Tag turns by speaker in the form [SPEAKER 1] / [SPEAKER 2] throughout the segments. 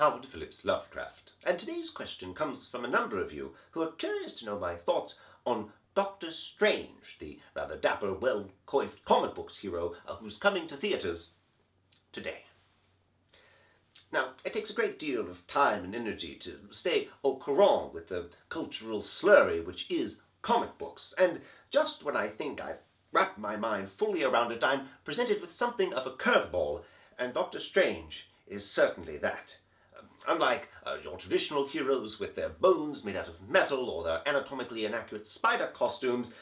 [SPEAKER 1] Howard Phillips Lovecraft, and today's question comes from a number of you who are curious to know my thoughts on Doctor Strange, the rather dapper, well-coiffed comic books hero who's coming to theaters today. Now, it takes a great deal of time and energy to stay au courant with the cultural slurry which is comic books, and just when I think I've wrapped my mind fully around it, I'm presented with something of a curveball, and Doctor Strange is certainly that. Unlike your traditional heroes with their bones made out of metal or their anatomically inaccurate spider costumes,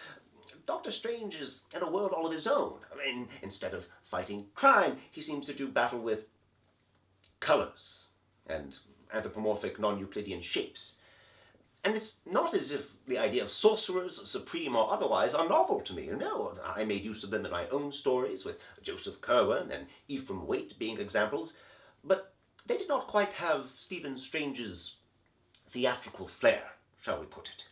[SPEAKER 1] Doctor Strange is in a world all of his own. I mean, instead of fighting crime, he seems to do battle with colors and anthropomorphic non-Euclidean shapes. And it's not as if the idea of sorcerers, supreme or otherwise, are novel to me. No, I made use of them in my own stories, with Joseph Curwen and Ephraim Waite being examples, but they did not quite have Stephen Strange's theatrical flair, shall we put it.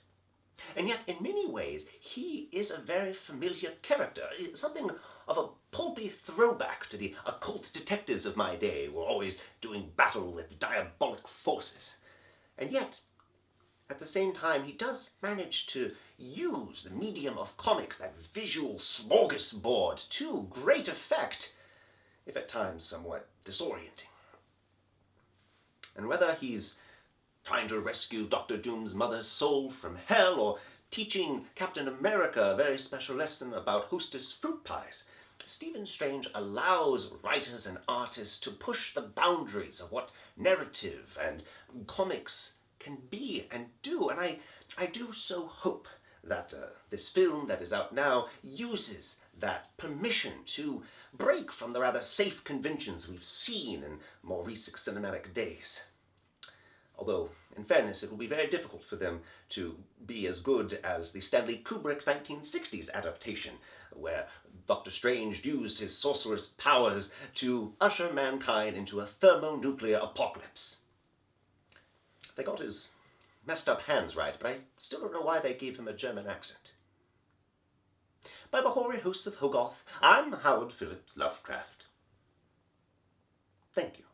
[SPEAKER 1] And yet, in many ways, he is a very familiar character, something of a pulpy throwback to the occult detectives of my day who were always doing battle with diabolic forces. And yet, at the same time, he does manage to use the medium of comics, that visual smorgasbord, to great effect, if at times somewhat disorienting. And whether he's trying to rescue Doctor Doom's mother's soul from hell, or teaching Captain America a very special lesson about Hostess fruit pies, Stephen Strange allows writers and artists to push the boundaries of what narrative and comics can be and do, and I do so hope that this film that is out now uses that permission to break from the rather safe conventions we've seen in more recent cinematic days. Although, in fairness, it will be very difficult for them to be as good as the Stanley Kubrick 1960s adaptation, where Doctor Strange used his sorcerer's powers to usher mankind into a thermonuclear apocalypse. They got his messed up hands right, but I still don't know why they gave him a German accent. By the hoary hosts of Hogarth, I'm Howard Phillips Lovecraft. Thank you.